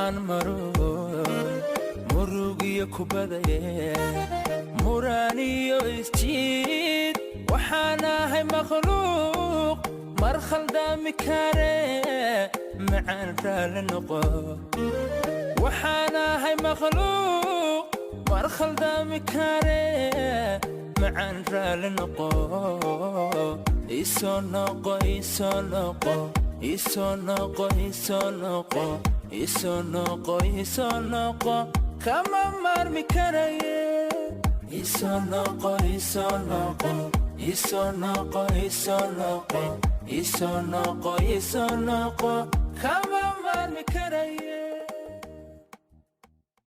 aan maroon murugiyo kubadaye muraaniyo isjiid waxaan ahay makhluuq mar khaldami kare macaan raali noqo waxaan ahay makhluuq mar khaldami kare macaan raali noqo isoo noqo isoo noqo isoo noqo isoo noqo isoo noqo isoo noqo kama maarmi karaye isoo noqo isoo noqo isoo noqo isoo noqo isoo noqo isoo noqo kama maarmi karaye